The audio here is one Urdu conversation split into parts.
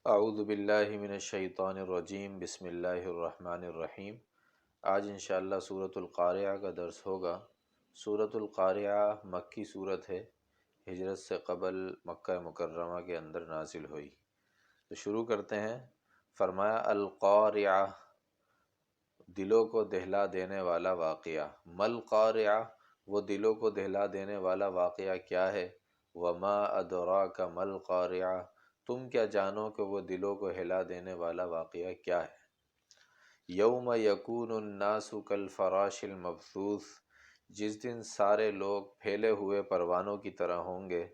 اعوذ باللہ من الشیطان الرجیم، بسم اللہ الرحمن الرحیم۔ آج انشاءاللہ سورۃ القارعہ کا درس ہوگا۔ سورۃ القارعہ مکی صورت ہے، ہجرت سے قبل مکہ مکرمہ کے اندر نازل ہوئی۔ تو شروع کرتے ہیں۔ فرمایا القارعہ، دلوں کو دہلا دینے والا واقعہ۔ مل قارعہ، وہ دلوں کو دہلا دینے والا واقعہ کیا ہے؟ وما ادراک مل قارعہ، تم کیا جانو کہ وہ دلوں کو ہلا دینے والا واقعہ کیا ہے؟ یوم یکون الناس کالفراش المبثوث، جس دن سارے لوگ پھیلے ہوئے پروانوں کی طرح ہوں گے۔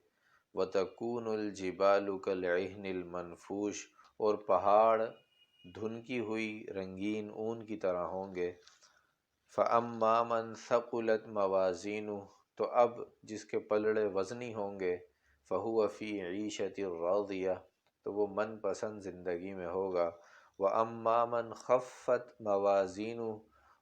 وتکون الجبال کالعہن المنفوش، اور پہاڑ دھنکی ہوئی رنگین اون کی طرح ہوں گے۔ فاما من ثقلت موازینہ، تو اب جس کے پلڑے وزنی ہوں گے، فہو فی عیشۃ راضیہ، تو وہ من پسند زندگی میں ہوگا۔ واما من خفت موازینہ،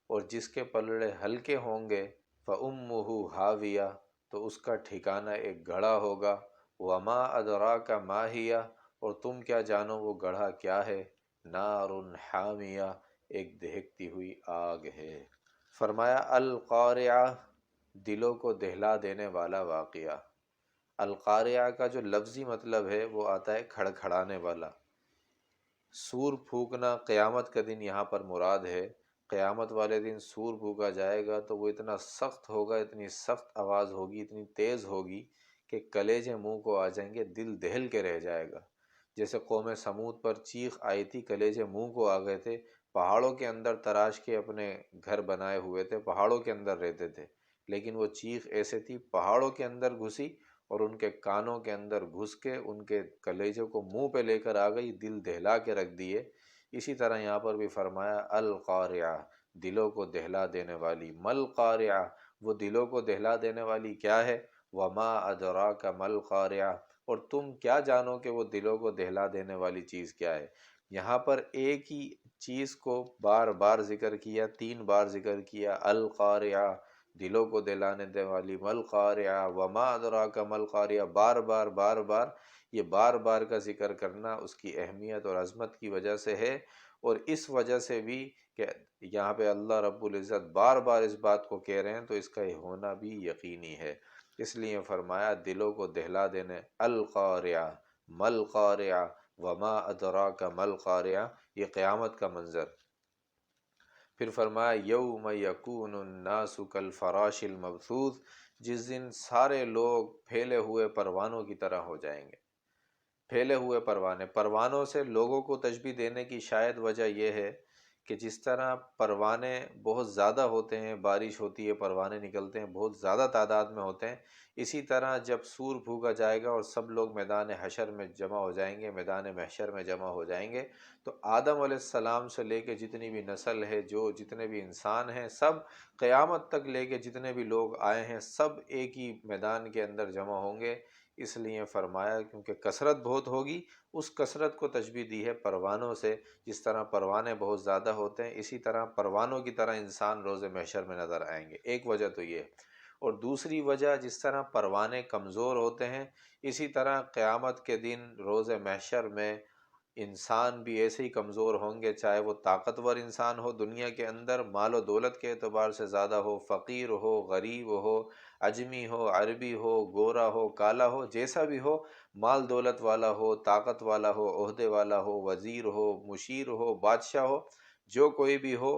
اور جس کے پلڑے ہلکے ہوں گے، فامہ ہاویہ، تو اس کا ٹھکانہ ایک گڑھا ہوگا۔ وما ادراک ما ہی، اور تم کیا جانو وہ گڑھا کیا ہے؟ نار حامیہ، ایک دہکتی ہوئی آگ ہے۔ فرمایا القارعہ، دلوں کو دہلا دینے والا واقعہ۔ القارعہ کا جو لفظی مطلب ہے وہ آتا ہے کھڑکھڑانے والا۔ سور پھونکنا قیامت کا دن یہاں پر مراد ہے۔ قیامت والے دن سور پھونکا جائے گا تو وہ اتنا سخت ہوگا، اتنی سخت آواز ہوگی، اتنی تیز ہوگی کہ کلیجے منہ کو آ جائیں گے، دل دہل کے رہ جائے گا۔ جیسے قوم سمود پر چیخ آئی تھی، کلیجے منہ کو آ گئے تھے، پہاڑوں کے اندر تراش کے اپنے گھر بنائے ہوئے تھے، پہاڑوں کے اندر رہتے تھے، لیکن وہ چیخ ایسے تھی پہاڑوں کے اندر گھسی اور ان کے کانوں کے اندر گھس کے ان کے کلیجوں کو منہ پہ لے کر آ گئی، دل دہلا کے رکھ دیے۔ اسی طرح یہاں پر بھی فرمایا القارعہ، دلوں کو دہلا دینے والی۔ مل قارعہ، وہ دلوں کو دہلا دینے والی کیا ہے؟ وما ادراک مل قارعہ، اور تم کیا جانو کہ وہ دلوں کو دہلا دینے والی چیز کیا ہے؟ یہاں پر ایک ہی چیز کو بار بار ذکر کیا، 3 بار ذکر کیا۔ القارعہ، دلوں کو دہلانے دینے والی۔ مل قارعہ، وما ادراک مل قارعہ، بار بار بار بار، یہ بار بار کا ذکر کرنا اس کی اہمیت اور عظمت کی وجہ سے ہے، اور اس وجہ سے بھی کہ یہاں پہ اللہ رب العزت بار بار اس بات کو کہہ رہے ہیں تو اس کا یہ ہونا بھی یقینی ہے، اس لیے فرمایا دلوں کو دہلا دینے۔ القارعہ، مل قارعہ، وما ادراک مل قارعہ، یہ قیامت کا منظر۔ پھر فرمایا یوم یکون الناس کالفراش المبثوث، جس دن سارے لوگ پھیلے ہوئے پروانوں کی طرح ہو جائیں گے۔ پھیلے ہوئے پروانے، پروانوں سے لوگوں کو تشبیہ دینے کی شاید وجہ یہ ہے کہ جس طرح پروانے بہت زیادہ ہوتے ہیں، بارش ہوتی ہے پروانے نکلتے ہیں، بہت زیادہ تعداد میں ہوتے ہیں، اسی طرح جب سور پھونکا جائے گا اور سب لوگ میدان حشر میں جمع ہو جائیں گے، میدان محشر میں جمع ہو جائیں گے، تو آدم علیہ السلام سے لے کے جتنی بھی نسل ہے، جو جتنے بھی انسان ہیں، سب قیامت تک لے کے جتنے بھی لوگ آئے ہیں، سب ایک ہی میدان کے اندر جمع ہوں گے۔ اس لیے فرمایا کیونکہ کثرت بہت ہوگی، اس کثرت کو تشبیہ دی ہے پروانوں سے۔ جس طرح پروانے بہت زیادہ ہوتے ہیں، اسی طرح پروانوں کی طرح انسان روز محشر میں نظر آئیں گے۔ ایک وجہ تو یہ، اور دوسری وجہ جس طرح پروانے کمزور ہوتے ہیں، اسی طرح قیامت کے دن روز محشر میں انسان بھی ایسے ہی کمزور ہوں گے، چاہے وہ طاقتور انسان ہو، دنیا کے اندر مال و دولت کے اعتبار سے زیادہ ہو، فقیر ہو، غریب ہو، اجمی ہو، عربی ہو، گورا ہو، کالا ہو، جیسا بھی ہو، مال دولت والا ہو، طاقت والا ہو، عہدے والا ہو، وزیر ہو، مشیر ہو، بادشاہ ہو، جو کوئی بھی ہو،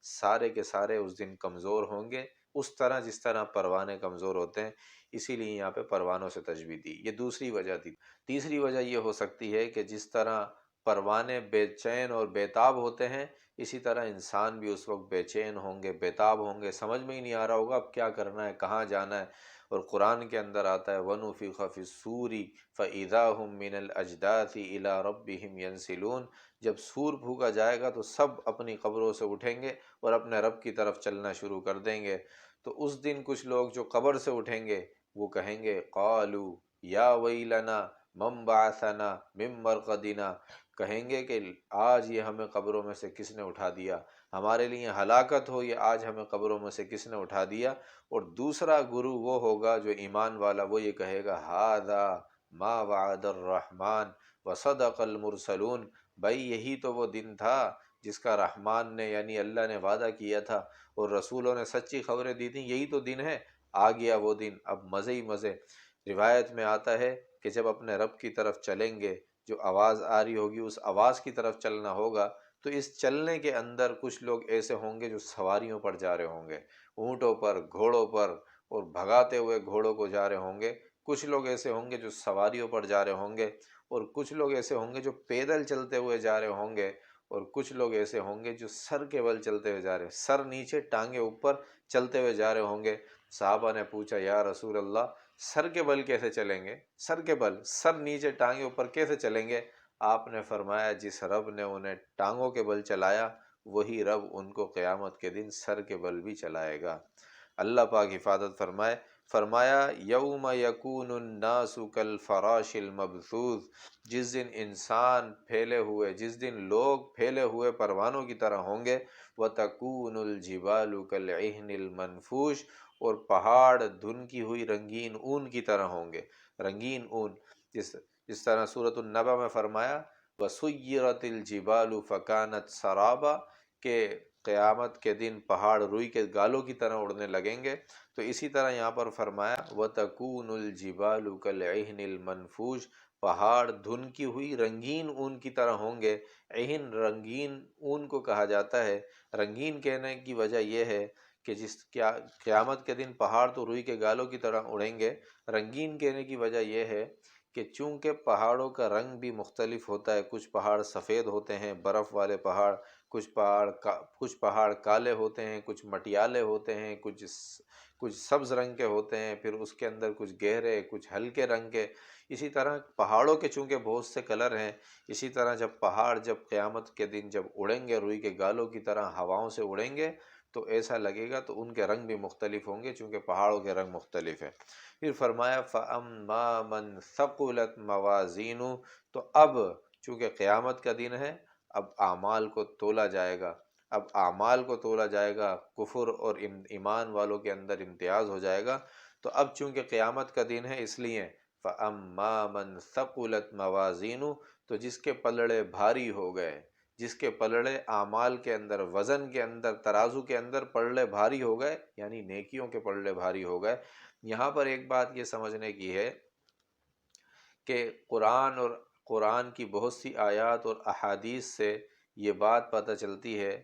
سارے کے سارے اس دن کمزور ہوں گے، اس طرح جس طرح پروانے کمزور ہوتے ہیں۔ اسی لیے یہاں پہ پروانوں سے تشبیہ دی، یہ دوسری وجہ تھی۔ تیسری وجہ یہ ہو سکتی ہے کہ جس طرح پروانے بے چین اور بیتاب ہوتے ہیں، اسی طرح انسان بھی اس وقت بے چین ہوں گے، بیتاب ہوں گے، سمجھ میں ہی نہیں آ رہا ہوگا اب کیا کرنا ہے، کہاں جانا ہے۔ اور قرآن کے اندر آتا ہے وَنُفِخَ فِي الصُّورِ فَإِذَا هُم مِّنَ الْأَجْدَاثِ إِلَىٰ رَبِّهِمْ يَنسِلُونَ، جب سور پھونکا جائے گا تو سب اپنی قبروں سے اٹھیں گے اور اپنے رب کی طرف چلنا شروع کر دیں گے۔ تو اس دن کچھ لوگ جو قبر سے اٹھیں گے وہ کہیں گے قالوا یا ویلنا من بعثنا من مرقدنا، کہیں گے کہ آج یہ ہمیں قبروں میں سے کس نے اٹھا دیا، ہمارے لیے ہلاکت ہو، یہ آج ہمیں قبروں میں سے کس نے اٹھا دیا۔ اور دوسرا گروہ وہ ہوگا جو ایمان والا، وہ یہ کہے گا ھذا ما وعد الرحمن وصدق المرسلون، بھائی یہی تو وہ دن تھا جس کا رحمان نے یعنی اللہ نے وعدہ کیا تھا اور رسولوں نے سچی خبریں دی تھیں، یہی تو دن ہے، آ گیا وہ دن، اب مزے ہی مزے۔ روایت میں آتا ہے کہ جب اپنے رب کی طرف چلیں گے، جو آواز آ رہی ہوگی اس آواز کی طرف چلنا ہوگا، تو اس چلنے کے اندر کچھ لوگ ایسے ہوں گے جو سواریوں پر جا رہے ہوں گے، اونٹوں پر، گھوڑوں پر، اور بھگاتے ہوئے گھوڑوں کو جا رہے ہوں گے۔ کچھ لوگ ایسے ہوں گے جو سواریوں پر جا رہے ہوں گے، اور کچھ لوگ ایسے ہوں گے جو پیدل چلتے ہوئے جا رہے ہوں گے، اور کچھ لوگ ایسے ہوں گے جو سر کے بل چلتے ہوئے جا رہے ہیں، سر نیچے ٹانگیں اوپر چلتے ہوئے جا رہے ہوں گے۔ صحابہ نے پوچھا یا رسول اللہ سر کے بل کیسے چلیں گے؟ سر کے بل، سر نیچے ٹانگیں اوپر کیسے چلیں گے؟ آپ نے فرمایا جس رب نے انہیں ٹانگوں کے بل چلایا وہی رب ان کو قیامت کے دن سر کے بل بھی چلائے گا۔ اللہ پاک حفاظت فرمائے۔ فرمایا یوم یکون الناس کالفراش المبثوث، جس دن انسان پھیلے ہوئے، جس دن لوگ پھیلے ہوئے پروانوں کی طرح ہوں گے، وتکون الجبال کالعہن المنفوش، اور پہاڑ دھنکی ہوئی رنگین اون کی طرح ہوں گے، رنگین اون، جس طرح سورۃ النبأ میں فرمایا وسیرت الجبال فکانت سرابا، کہ قیامت کے دن پہاڑ روئی کے گالوں کی طرح اڑنے لگیں گے، تو اسی طرح یہاں پر فرمایا وَتَكُونُ الْجِبَالُ كَالْعِهْنِ الْمَنْفُوشِ، پہاڑ دھنکی ہوئی رنگین اون کی طرح ہوں گے۔ عہن رنگین اون کو کہا جاتا ہے، رنگین کہنے کی وجہ یہ ہے کہ قیامت کے دن پہاڑ تو روئی کے گالوں کی طرح اڑیں گے، رنگین کہنے کی وجہ یہ ہے کہ چونکہ پہاڑوں کا رنگ بھی مختلف ہوتا ہے، کچھ پہاڑ سفید ہوتے ہیں برف والے پہاڑ، کچھ پہاڑ کالے ہوتے ہیں، کچھ مٹیالے ہوتے ہیں، کچھ سبز رنگ کے ہوتے ہیں، پھر اس کے اندر کچھ گہرے، کچھ ہلکے رنگ کے۔ اسی طرح پہاڑوں کے چونکہ بہت سے کلر ہیں، اسی طرح جب پہاڑ جب قیامت کے دن جب اڑیں گے روئی کے گالوں کی طرح ہواؤں سے اڑیں گے تو ایسا لگے گا، تو ان کے رنگ بھی مختلف ہوں گے چونکہ پہاڑوں کے رنگ مختلف ہیں۔ پھر فرمایا فَأَمَّا مَنْ ثَقُلَتْ مَوَازِينُهُ، تو اب چونکہ قیامت کا دن ہے، اب اعمال کو تولا جائے گا، اب اعمال کو تولا جائے گا، کفر اور ایمان والوں کے اندر امتیاز ہو جائے گا۔ تو اب چونکہ قیامت کا دن ہے اس لیے فَأَمَّا مَنْ ثَقُلَتْ مَوَازِينُهُ، تو جس کے پلڑے بھاری ہو گئے، جس کے پلڑے اعمال کے اندر، وزن کے اندر، ترازو کے اندر پلڑے بھاری ہو گئے، یعنی نیکیوں کے پلڑے بھاری ہو گئے۔ یہاں پر ایک بات یہ سمجھنے کی ہے کہ قرآن کی بہت سی آیات اور احادیث سے یہ بات پتہ چلتی ہے،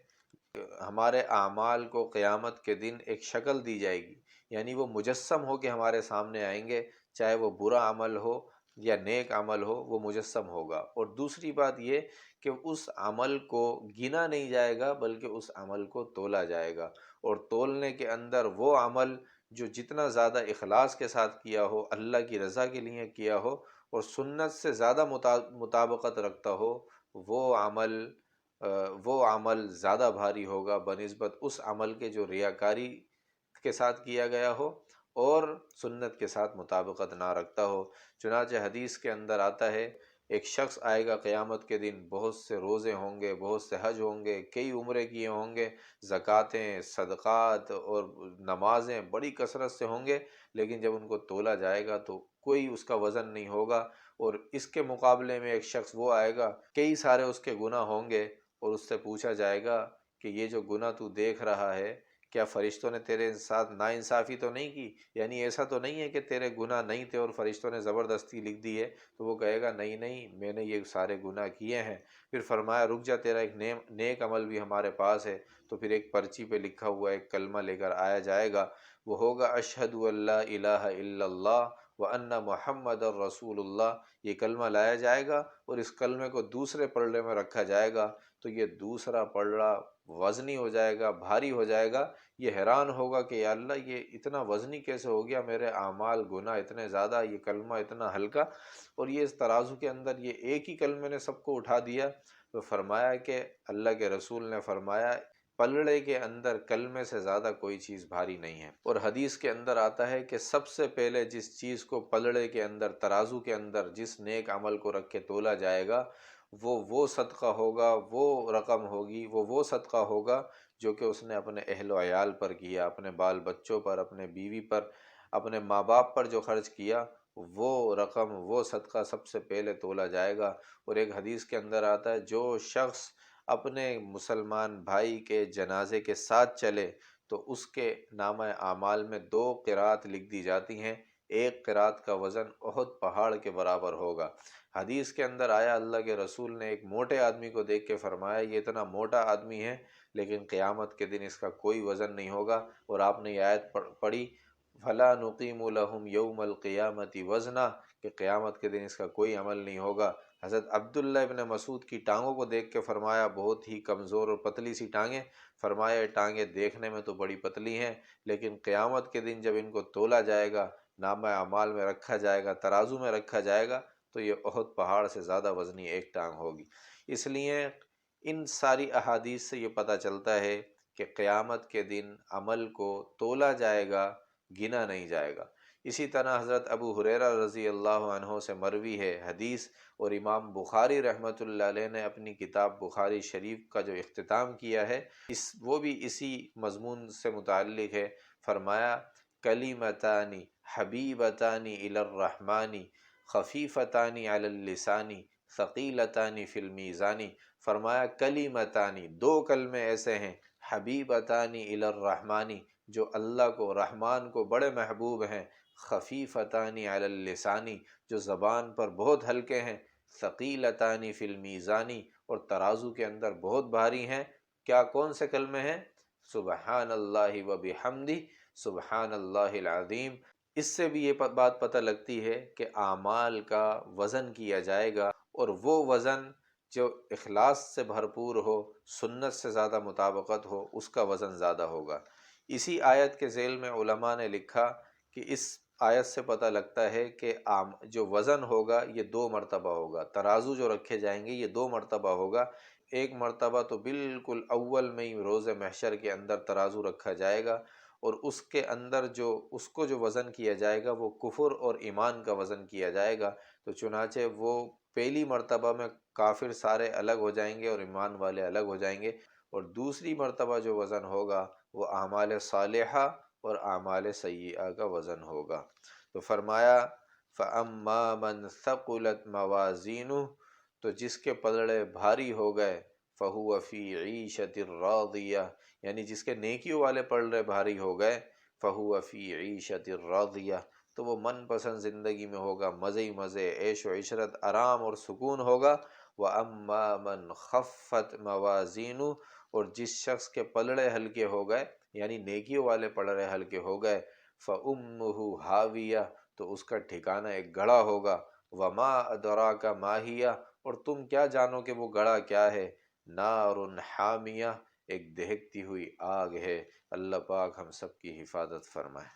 ہمارے اعمال کو قیامت کے دن ایک شکل دی جائے گی، یعنی وہ مجسم ہو کے ہمارے سامنے آئیں گے، چاہے وہ برا عمل ہو یا نیک عمل ہو، وہ مجسم ہوگا۔ اور دوسری بات یہ کہ اس عمل کو گنا نہیں جائے گا بلکہ اس عمل کو تولا جائے گا، اور تولنے کے اندر وہ عمل جو جتنا زیادہ اخلاص کے ساتھ کیا ہو، اللہ کی رضا کے لیے کیا ہو، اور سنت سے زیادہ مطابقت رکھتا ہو، وہ عمل زیادہ بھاری ہوگا بنسبت اس عمل کے جو ریاکاری کے ساتھ کیا گیا ہو اور سنت کے ساتھ مطابقت نہ رکھتا ہو۔ چنانچہ حدیث کے اندر آتا ہے ایک شخص آئے گا قیامت کے دن، بہت سے روزے ہوں گے، بہت سے حج ہوں گے، کئی عمرے کیے ہوں گے، زکوٰۃیں، صدقات اور نمازیں بڑی کثرت سے ہوں گے، لیکن جب ان کو تولا جائے گا تو کوئی اس کا وزن نہیں ہوگا۔ اور اس کے مقابلے میں ایک شخص وہ آئے گا، کئی سارے اس کے گناہ ہوں گے، اور اس سے پوچھا جائے گا کہ یہ جو گناہ تو دیکھ رہا ہے، کیا فرشتوں نے تیرے ساتھ ناانصافی تو نہیں کی؟ یعنی ایسا تو نہیں ہے کہ تیرے گناہ نہیں تھے اور فرشتوں نے زبردستی لکھ دی ہے؟ تو وہ کہے گا نہیں نہیں، میں نے یہ سارے گناہ کیے ہیں۔ پھر فرمایا رک جا، تیرا ایک نیک عمل بھی ہمارے پاس ہے۔ تو پھر ایک پرچی پہ لکھا ہوا ایک کلمہ لے کر آیا جائے گا، وہ ہوگا اشہد ان لا الہ الا اللہ وان محمد الرسول اللہ۔ یہ کلمہ لایا جائے گا اور اس کلمے کو دوسرے پلڑے میں رکھا جائے گا، تو یہ دوسرا پلڑا وزنی ہو جائے گا، بھاری ہو جائے گا۔ یہ حیران ہوگا کہ یا اللہ یہ اتنا وزنی کیسے ہو گیا، میرے اعمال گناہ اتنے زیادہ، یہ کلمہ اتنا ہلکا، اور یہ اس ترازو کے اندر یہ ایک ہی کلمے نے سب کو اٹھا دیا۔ تو فرمایا کہ اللہ کے رسول نے فرمایا پلڑے کے اندر کلمے سے زیادہ کوئی چیز بھاری نہیں ہے۔ اور حدیث کے اندر آتا ہے کہ سب سے پہلے جس چیز کو پلڑے کے اندر، ترازو کے اندر جس نیک عمل کو رکھ کے تولا جائے گا، وہ صدقہ ہوگا، وہ رقم ہوگی، وہ صدقہ ہوگا جو کہ اس نے اپنے اہل و عیال پر کیا، اپنے بال بچوں پر، اپنے بیوی پر، اپنے ماں باپ پر جو خرچ کیا، وہ رقم وہ صدقہ سب سے پہلے تولا جائے گا۔ اور ایک حدیث کے اندر آتا ہے جو شخص اپنے مسلمان بھائی کے جنازے کے ساتھ چلے تو اس کے نامہ اعمال میں 2 قرات لکھ دی جاتی ہیں، ایک قرات کا وزن احد پہاڑ کے برابر ہوگا۔ حدیث کے اندر آیا اللہ کے رسول نے ایک موٹے آدمی کو دیکھ کے فرمایا یہ اتنا موٹا آدمی ہے لیکن قیامت کے دن اس کا کوئی وزن نہیں ہوگا، اور آپ نے یہ آیت پڑھی فَلَا نُقِيمُ لَهُمْ يَوْمَ الْقِيَامَةِ وَزْنًا، کہ قیامت کے دن اس کا کوئی عمل نہیں ہوگا۔ حضرت عبداللہ ابن مسعود کی ٹانگوں کو دیکھ کے فرمایا بہت ہی کمزور اور پتلی سی ٹانگیں، فرمایا یہ ٹانگیں دیکھنے میں تو بڑی پتلی ہیں لیکن قیامت کے دن جب ان کو تولا جائے گا، نامہ اعمال میں رکھا جائے گا، ترازو میں رکھا جائے گا تو یہ احد پہاڑ سے زیادہ وزنی ایک ٹانگ ہوگی۔ اس لیے ان ساری احادیث سے یہ پتہ چلتا ہے کہ قیامت کے دن عمل کو تولا جائے گا، گنا نہیں جائے گا۔ اسی طرح حضرت ابو ہریرہ رضی اللہ عنہ سے مروی ہے حدیث، اور امام بخاری رحمۃ اللہ علیہ نے اپنی کتاب بخاری شریف کا جو اختتام کیا ہے وہ بھی اسی مضمون سے متعلق ہے۔ فرمایا کلمتان حبیبتان الی الرحمن خفیفتان علی اللسان ثقیلتان فی المیزان۔ فرمایا کلمتان، 2 کلمے ایسے ہیں، حبیبتان الی الرحمن، جو اللہ کو رحمان کو بڑے محبوب ہیں، خفیفتان علی اللسان، جو زبان پر بہت ہلکے ہیں، ثقیلتان فی المیزان، اور ترازو کے اندر بہت بھاری ہیں۔ کیا کون سے کلمے ہیں؟ سبحان اللہ و بحمدہ سبحان اللہ العظیم۔ اس سے بھی یہ بات پتہ لگتی ہے کہ اعمال کا وزن کیا جائے گا، اور وہ وزن جو اخلاص سے بھرپور ہو، سنت سے زیادہ مطابقت ہو، اس کا وزن زیادہ ہوگا۔ اسی آیت کے ذیل میں علماء نے لکھا کہ اس آیت سے پتہ لگتا ہے کہ جو وزن ہوگا یہ 2 مرتبہ ہوگا، ترازو جو رکھے جائیں گے یہ 2 مرتبہ ہوگا۔ ایک مرتبہ تو بالکل اول میں ہی روز محشر کے اندر ترازو رکھا جائے گا، اور اس کے اندر اس کو جو وزن کیا جائے گا وہ کفر اور ایمان کا وزن کیا جائے گا۔ تو چنانچہ وہ پہلی مرتبہ میں کافر سارے الگ ہو جائیں گے اور ایمان والے الگ ہو جائیں گے، اور دوسری مرتبہ جو وزن ہوگا وہ اعمال صالحہ اور اعمال سیئہ کا وزن ہوگا۔ تو فرمایا فَأَمَّا مَنْ ثَقُلَتْ مَوَازِينُهُ، تو جس کے پلڑے بھاری ہو گئے، فَهُوَ فِي عِيشَةٍ رَاضِيَةٍ، یعنی جس کے نیکیوں والے پلڑے بھاری ہو گئے، فَهُوَ فِي عِيشَةٍ رَاضِيَةٍ، تو وہ من پسند زندگی میں ہوگا، مزے ہی مزے، عیش و عشرت، آرام اور سکون ہوگا۔ وَأَمَّا مَنْ خَفَّتْ مَوَازِينُهُ، اور جس شخص کے پلڑے ہلکے ہو گئے یعنی نیکیوں والے پلڑے ہلکے ہو گئے، فَأُمُّهُ هَاوِيَةٌ، تو اس کا ٹھکانہ ایک گڑھا ہوگا۔ وَمَا أَدْرَاكَ مَا هِيَةٌ، اور تم کیا جانو کہ وہ گڑھا کیا ہے؟ نَارٌ حَامِيَةٌ، ایک دہکتی ہوئی آگ ہے۔ اللہ پاک ہم سب کی حفاظت فرمائے۔